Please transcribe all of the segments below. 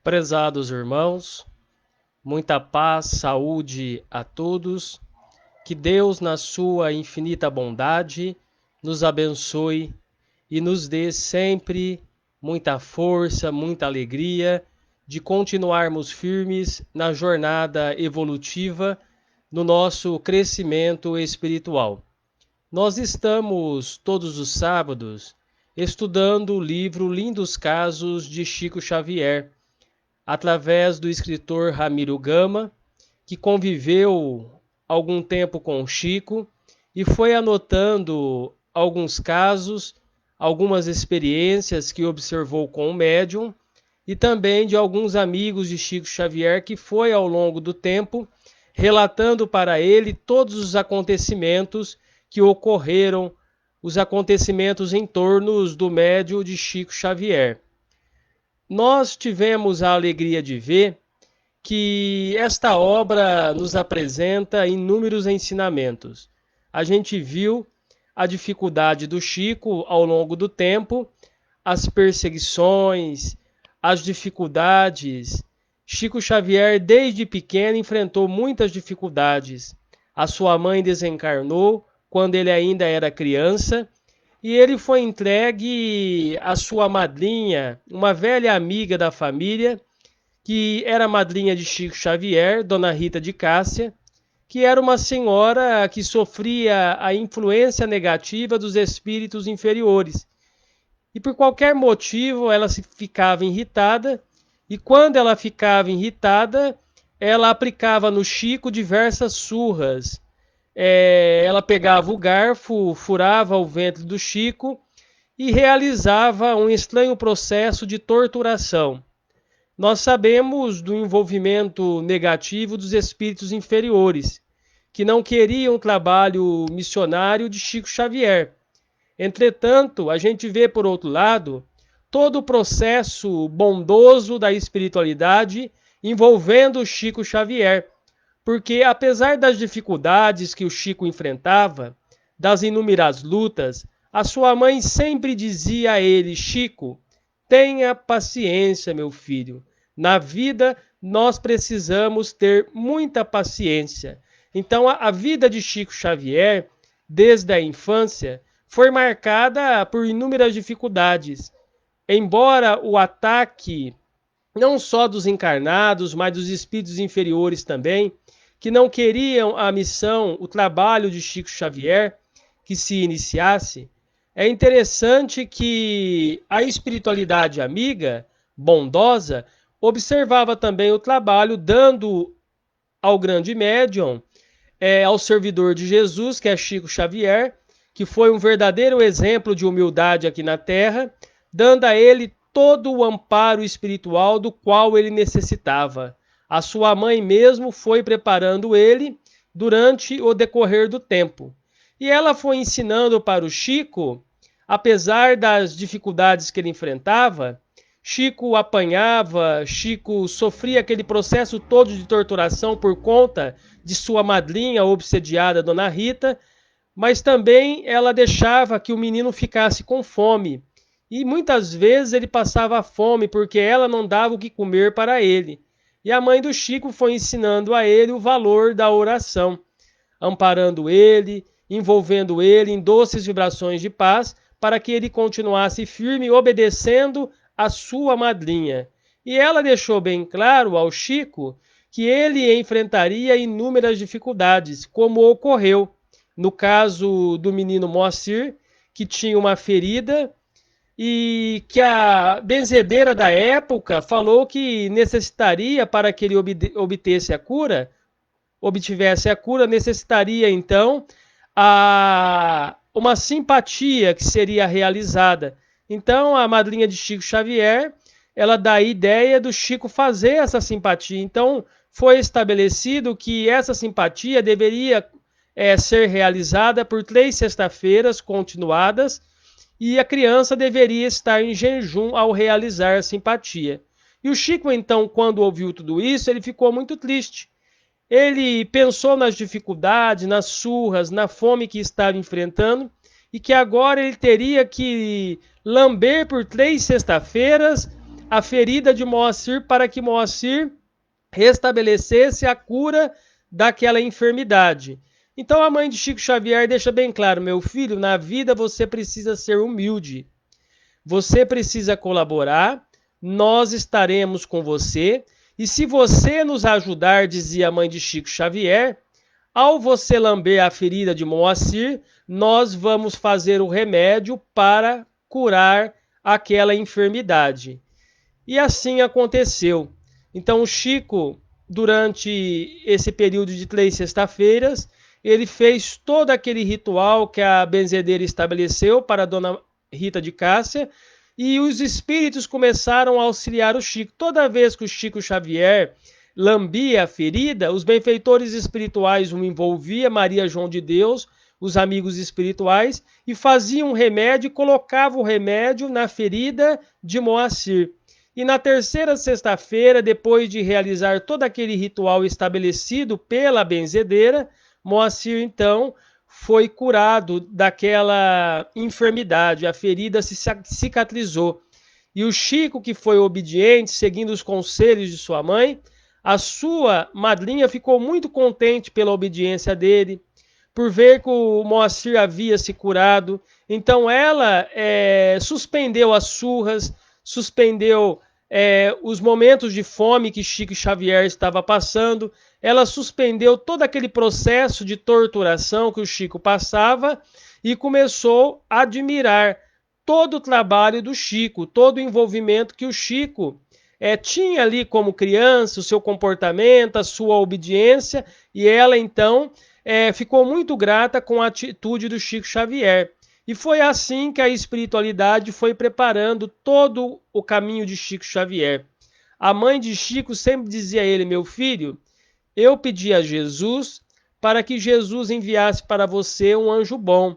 Prezados irmãos, muita paz, saúde a todos. Que Deus, na sua infinita bondade, nos abençoe e nos dê sempre muita força, muita alegria de continuarmos firmes na jornada evolutiva no nosso crescimento espiritual. Nós estamos todos os sábados estudando o livro Lindos Casos de Chico Xavier, através do escritor Ramiro Gama, que conviveu algum tempo com o Chico e foi anotando alguns casos, algumas experiências que observou com o médium e também de alguns amigos de Chico Xavier que foi ao longo do tempo relatando para ele todos os acontecimentos que ocorreram, os acontecimentos em torno do médium de Chico Xavier. Nós tivemos a alegria de ver que esta obra nos apresenta inúmeros ensinamentos. A gente viu a dificuldade do Chico ao longo do tempo, as perseguições, as dificuldades. Chico Xavier, desde pequeno, enfrentou muitas dificuldades. A sua mãe desencarnou quando ele ainda era criança, e ele foi entregue à sua madrinha, uma velha amiga da família, que era madrinha de Chico Xavier, Dona Rita de Cássia, que era uma senhora que sofria a influência negativa dos espíritos inferiores. E por qualquer motivo ela ficava irritada, e quando ela ficava irritada, ela aplicava no Chico diversas surras. Ela pegava o garfo, furava o ventre do Chico e realizava um estranho processo de torturação. Nós sabemos do envolvimento negativo dos espíritos inferiores, que não queriam o trabalho missionário de Chico Xavier. Entretanto, a gente vê, por outro lado, todo o processo bondoso da espiritualidade envolvendo Chico Xavier, porque apesar das dificuldades que o Chico enfrentava, das inúmeras lutas, a sua mãe sempre dizia a ele: Chico, tenha paciência, meu filho. Na vida nós precisamos ter muita paciência. Então a vida de Chico Xavier, desde a infância, foi marcada por inúmeras dificuldades. Embora o ataque não só dos encarnados, mas dos espíritos inferiores também, que não queriam a missão, o trabalho de Chico Xavier que se iniciasse, é interessante que a espiritualidade amiga, bondosa, observava também o trabalho, dando ao grande médium, ao servidor de Jesus, que é Chico Xavier, que foi um verdadeiro exemplo de humildade aqui na Terra, dando a ele todo o amparo espiritual do qual ele necessitava. A sua mãe mesmo foi preparando ele durante o decorrer do tempo. E ela foi ensinando para o Chico, apesar das dificuldades que ele enfrentava, Chico apanhava, Chico sofria aquele processo todo de torturação por conta de sua madrinha obsediada, Dona Rita, mas também ela deixava que o menino ficasse com fome. E muitas vezes ele passava fome porque ela não dava o que comer para ele. E a mãe do Chico foi ensinando a ele o valor da oração, amparando ele, envolvendo ele em doces vibrações de paz, para que ele continuasse firme, obedecendo a sua madrinha. E ela deixou bem claro ao Chico que ele enfrentaria inúmeras dificuldades, como ocorreu no caso do menino Moacir, que tinha uma ferida e que a benzedeira da época falou que necessitaria, para que ele obtivesse a cura, necessitaria então uma simpatia que seria realizada. Então a madrinha de Chico Xavier, ela dá a ideia do Chico fazer essa simpatia. Então foi estabelecido que essa simpatia deveria ser realizada por 3 sextas-feiras continuadas, e a criança deveria estar em jejum ao realizar a simpatia. E o Chico, então, quando ouviu tudo isso, ele ficou muito triste. Ele pensou nas dificuldades, nas surras, na fome que estava enfrentando, e que agora ele teria que lamber por 3 sextas-feiras a ferida de Moacir para que Moacir restabelecesse a cura daquela enfermidade. Então a mãe de Chico Xavier deixa bem claro: meu filho, na vida você precisa ser humilde. Você precisa colaborar, nós estaremos com você. E se você nos ajudar, dizia a mãe de Chico Xavier, ao você lamber a ferida de Moacir, nós vamos fazer o remédio para curar aquela enfermidade. E assim aconteceu. Então o Chico, durante esse período de 3 sexta-feiras, ele fez todo aquele ritual que a benzedeira estabeleceu para a dona Rita de Cássia, e os espíritos começaram a auxiliar o Chico. Toda vez que o Chico Xavier lambia a ferida, os benfeitores espirituais o envolvia, Maria João de Deus, os amigos espirituais, e faziam um remédio e colocavam o remédio na ferida de Moacir. E na terceira sexta-feira, depois de realizar todo aquele ritual estabelecido pela benzedeira, Moacir então foi curado daquela enfermidade, a ferida se cicatrizou. E o Chico, que foi obediente, seguindo os conselhos de sua mãe, a sua madrinha ficou muito contente pela obediência dele, por ver que o Moacir havia se curado. Então ela suspendeu as surras, suspendeu os momentos de fome que Chico Xavier estava passando. Ela suspendeu todo aquele processo de torturação que o Chico passava e começou a admirar todo o trabalho do Chico, todo o envolvimento que o Chico tinha ali como criança, o seu comportamento, a sua obediência, e ela então ficou muito grata com a atitude do Chico Xavier. E foi assim que a espiritualidade foi preparando todo o caminho de Chico Xavier. A mãe de Chico sempre dizia a ele: meu filho, eu pedi a Jesus para que Jesus enviasse para você um anjo bom,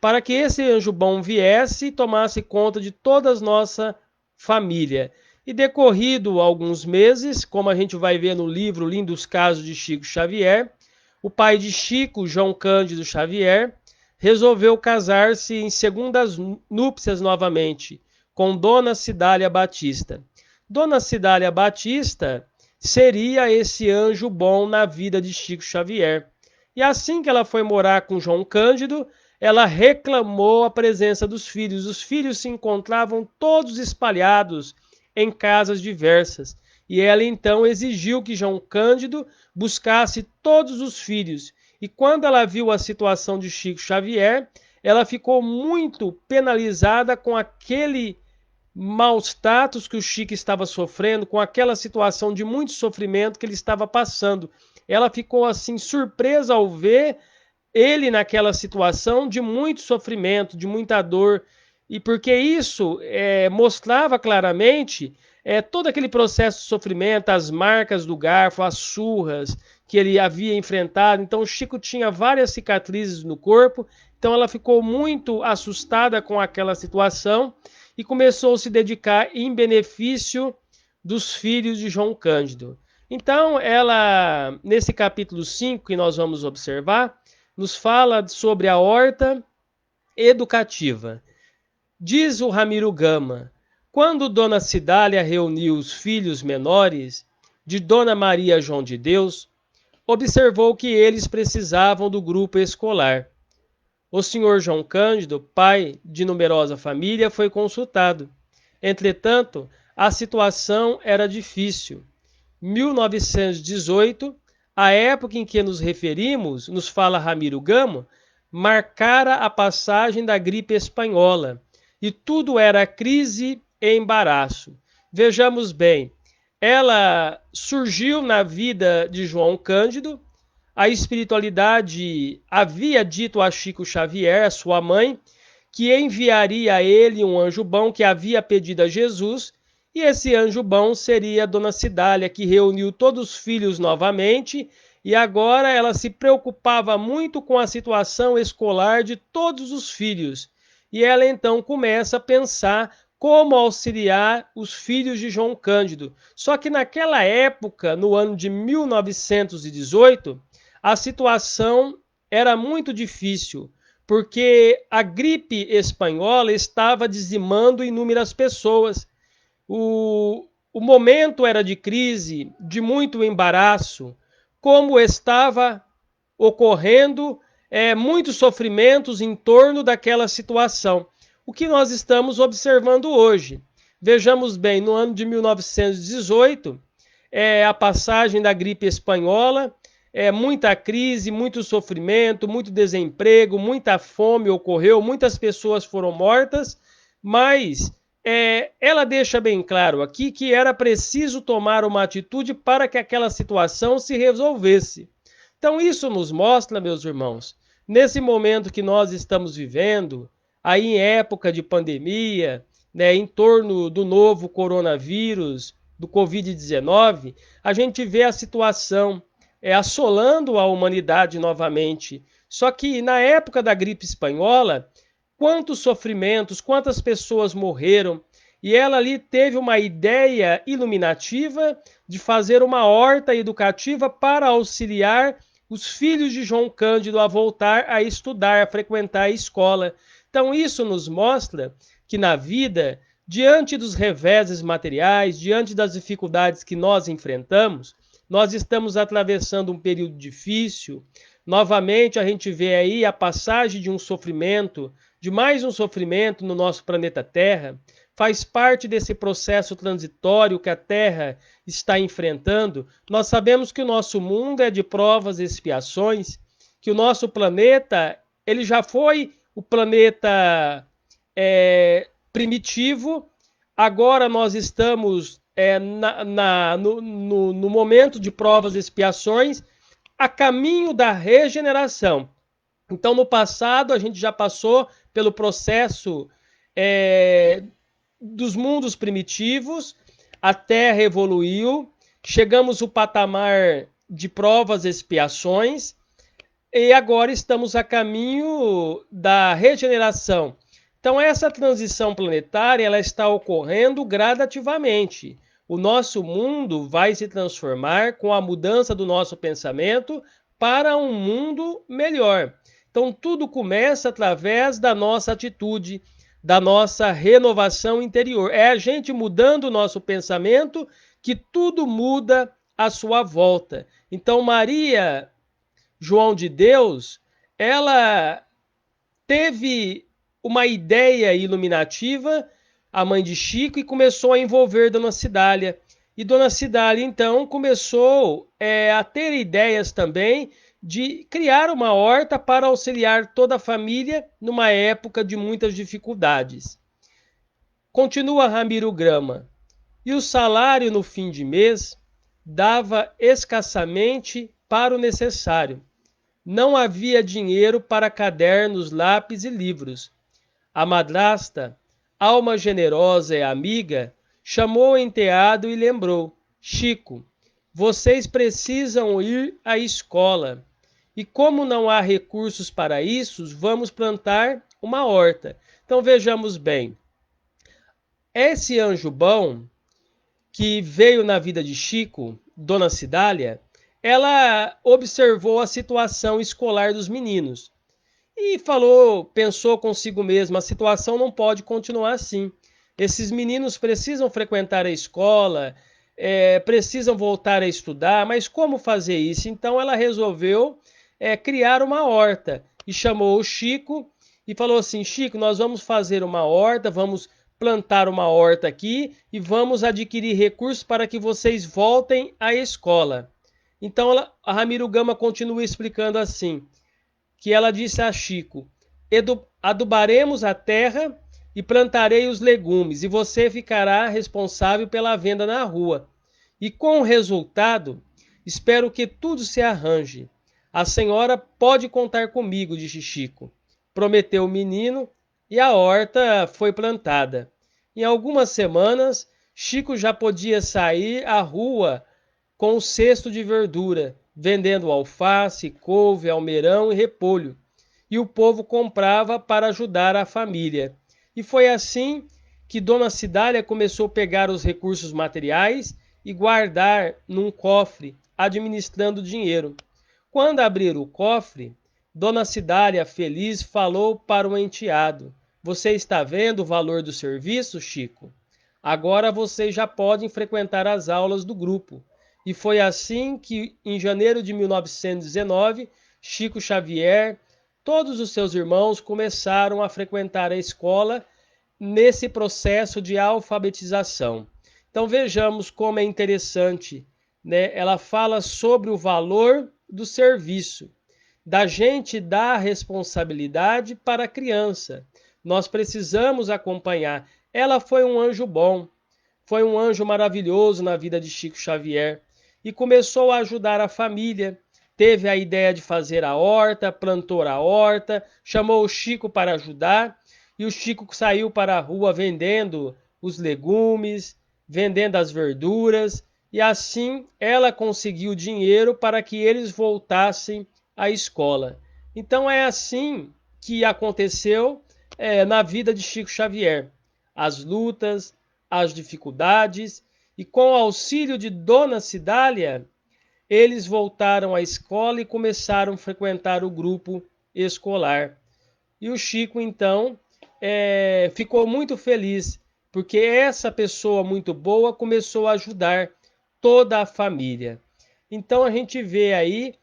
para que esse anjo bom viesse e tomasse conta de toda a nossa família. E decorrido alguns meses, como a gente vai ver no livro Lindos Casos de Chico Xavier, o pai de Chico, João Cândido Xavier, resolveu casar-se em segundas núpcias novamente com Dona Cidália Batista. Dona Cidália Batista seria esse anjo bom na vida de Chico Xavier. E assim que ela foi morar com João Cândido, ela reclamou a presença dos filhos. Os filhos se encontravam todos espalhados em casas diversas. E ela então exigiu que João Cândido buscasse todos os filhos. E quando ela viu a situação de Chico Xavier, ela ficou muito penalizada com aquele maus tratos que o Chico estava sofrendo, com aquela situação de muito sofrimento que ele estava passando. Ela ficou assim surpresa ao ver ele naquela situação de muito sofrimento, de muita dor, e porque isso mostrava claramente todo aquele processo de sofrimento, as marcas do garfo, as surras que ele havia enfrentado. Então o Chico tinha várias cicatrizes no corpo, então ela ficou muito assustada com aquela situação e começou a se dedicar em benefício dos filhos de João Cândido. Então ela, nesse capítulo 5 que nós vamos observar, nos fala sobre a horta educativa. Diz o Ramiro Gama: quando Dona Cidália reuniu os filhos menores de Dona Maria João de Deus, observou que eles precisavam do grupo escolar. O senhor João Cândido, pai de numerosa família, foi consultado. Entretanto, a situação era difícil. 1918, a época em que nos referimos, nos fala Ramiro Gama, marcara a passagem da gripe espanhola e tudo era crise e embaraço. Vejamos bem, ela surgiu na vida de João Cândido. A espiritualidade havia dito a Chico Xavier, a sua mãe, que enviaria a ele um anjo bom que havia pedido a Jesus, e esse anjo bom seria Dona Cidália, que reuniu todos os filhos novamente, e agora ela se preocupava muito com a situação escolar de todos os filhos. E ela então começa a pensar como auxiliar os filhos de João Cândido. Só que naquela época, no ano de 1918, a situação era muito difícil, porque a gripe espanhola estava dizimando inúmeras pessoas. O momento era de crise, de muito embaraço, como estava ocorrendo muitos sofrimentos em torno daquela situação. O que nós estamos observando hoje. Vejamos bem, no ano de 1918, a passagem da gripe espanhola, muita crise, muito sofrimento, muito desemprego, muita fome ocorreu, muitas pessoas foram mortas, mas ela deixa bem claro aqui que era preciso tomar uma atitude para que aquela situação se resolvesse. Então, isso nos mostra, meus irmãos, nesse momento que nós estamos vivendo, aí em época de pandemia, né, em torno do novo coronavírus, do Covid-19, a gente vê a situação assolando a humanidade novamente. Só que na época da gripe espanhola, quantos sofrimentos, quantas pessoas morreram, e ela ali teve uma ideia iluminativa de fazer uma horta educativa para auxiliar os filhos de João Cândido a voltar a estudar, a frequentar a escola. Então isso nos mostra que na vida, diante dos reveses materiais, diante das dificuldades que nós enfrentamos, nós estamos atravessando um período difícil. Novamente a gente vê aí a passagem de um sofrimento, de mais um sofrimento no nosso planeta Terra, faz parte desse processo transitório que a Terra está enfrentando. Nós sabemos que o nosso mundo é de provas e expiações, que o nosso planeta, ele já foi o planeta primitivo, agora nós estamos no momento de provas e expiações, a caminho da regeneração. Então, no passado, a gente já passou pelo processo dos mundos primitivos, a Terra evoluiu, chegamos ao patamar de provas e expiações, e agora estamos a caminho da regeneração. Então, essa transição planetária ela está ocorrendo gradativamente. O nosso mundo vai se transformar com a mudança do nosso pensamento para um mundo melhor. Então, tudo começa através da nossa atitude, da nossa renovação interior. É a gente mudando o nosso pensamento que tudo muda à sua volta. Então, Maria, João de Deus, ela teve uma ideia iluminativa, a mãe de Chico, e começou a envolver Dona Cidália. E Dona Cidália, então, começou a ter ideias também de criar uma horta para auxiliar toda a família numa época de muitas dificuldades. Continua Ramiro Grama. E o salário no fim de mês dava escassamente para o necessário. Não havia dinheiro para cadernos, lápis e livros. A madrasta, alma generosa e amiga, chamou o enteado e lembrou: Chico, vocês precisam ir à escola. E como não há recursos para isso, vamos plantar uma horta. Então vejamos bem. Esse anjo bom que veio na vida de Chico, Dona Cidália, ela observou a situação escolar dos meninos e pensou consigo mesma, a situação não pode continuar assim. Esses meninos precisam frequentar a escola, precisam voltar a estudar, mas como fazer isso? Então ela resolveu criar uma horta e chamou o Chico e falou assim: Chico, nós vamos fazer uma horta, vamos plantar uma horta aqui e vamos adquirir recursos para que vocês voltem à escola. Então a Ramiro Gama continua explicando assim, que ela disse a Chico: adubaremos a terra e plantarei os legumes e você ficará responsável pela venda na rua. E com o resultado, espero que tudo se arranje. A senhora pode contar comigo, disse Chico. Prometeu o menino e a horta foi plantada. Em algumas semanas, Chico já podia sair à rua com um cesto de verdura, vendendo alface, couve, almeirão e repolho. E o povo comprava para ajudar a família. E foi assim que Dona Cidália começou a pegar os recursos materiais e guardar num cofre, administrando o dinheiro. Quando abriram o cofre, Dona Cidália, feliz, falou para o enteado: Você está vendo o valor do serviço, Chico? Agora vocês já podem frequentar as aulas do grupo. E foi assim que, em janeiro de 1919, Chico Xavier, todos os seus irmãos começaram a frequentar a escola nesse processo de alfabetização. Então vejamos como é interessante, né? Ela fala sobre o valor do serviço, da gente dar responsabilidade para a criança. Nós precisamos acompanhar. Ela foi um anjo bom, foi um anjo maravilhoso na vida de Chico Xavier e começou a ajudar a família. Teve a ideia de fazer a horta, plantou a horta, chamou o Chico para ajudar e o Chico saiu para a rua vendendo os legumes, vendendo as verduras e assim ela conseguiu dinheiro para que eles voltassem à escola. Então é assim que aconteceu na vida de Chico Xavier. As lutas, as dificuldades, e com o auxílio de Dona Cidália, eles voltaram à escola e começaram a frequentar o grupo escolar. E o Chico, então, ficou muito feliz, porque essa pessoa muito boa começou a ajudar toda a família. Então a gente vê aí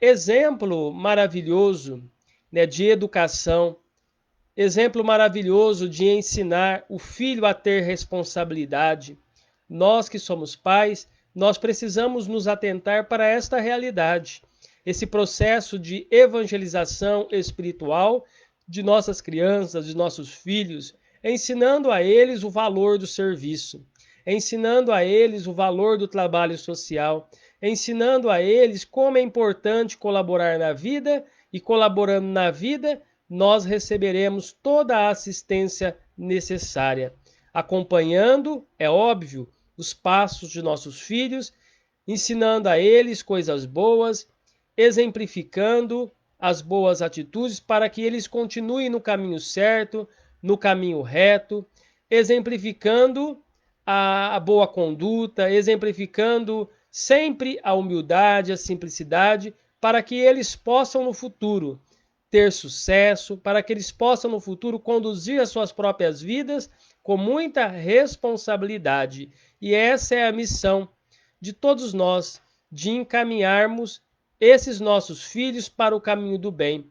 exemplo maravilhoso, né, de educação, exemplo maravilhoso de ensinar o filho a ter responsabilidade. Nós que somos pais, nós precisamos nos atentar para esta realidade. Esse processo de evangelização espiritual de nossas crianças, de nossos filhos, ensinando a eles o valor do serviço, ensinando a eles o valor do trabalho social, ensinando a eles como é importante colaborar na vida e colaborando na vida, nós receberemos toda a assistência necessária, acompanhando, é óbvio, os passos de nossos filhos, ensinando a eles coisas boas, exemplificando as boas atitudes para que eles continuem no caminho certo, no caminho reto, exemplificando a boa conduta, exemplificando sempre a humildade, a simplicidade, para que eles possam no futuro ter sucesso, para que eles possam no futuro conduzir as suas próprias vidas com muita responsabilidade. E essa é a missão de todos nós, de encaminharmos esses nossos filhos para o caminho do bem.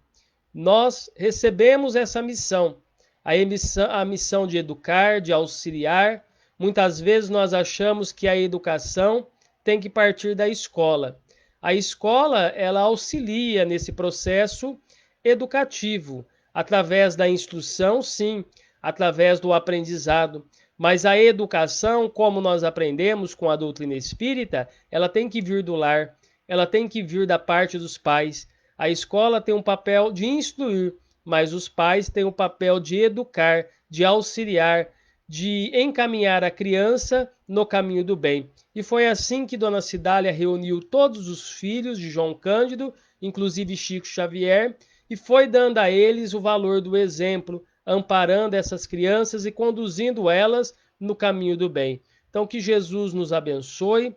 Nós recebemos essa missão, a missão de educar, de auxiliar. Muitas vezes nós achamos que a educação tem que partir da escola. A escola, ela auxilia nesse processo educativo, através da instrução, sim, através do aprendizado. Mas a educação, como nós aprendemos com a doutrina espírita, ela tem que vir do lar, ela tem que vir da parte dos pais. A escola tem um papel de instruir, mas os pais têm o papel de educar, de auxiliar, de encaminhar a criança no caminho do bem. E foi assim que Dona Cidália reuniu todos os filhos de João Cândido, inclusive Chico Xavier, e foi dando a eles o valor do exemplo, amparando essas crianças e conduzindo elas no caminho do bem. Então que Jesus nos abençoe,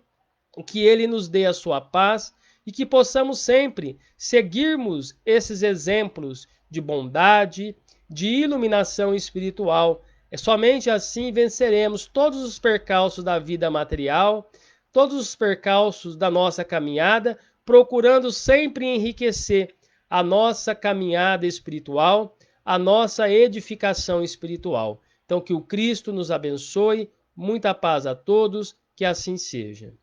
que Ele nos dê a sua paz e que possamos sempre seguirmos esses exemplos de bondade, de iluminação espiritual. Somente assim venceremos todos os percalços da vida material, todos os percalços da nossa caminhada, procurando sempre enriquecer a nossa caminhada espiritual, a nossa edificação espiritual. Então que o Cristo nos abençoe, muita paz a todos, que assim seja.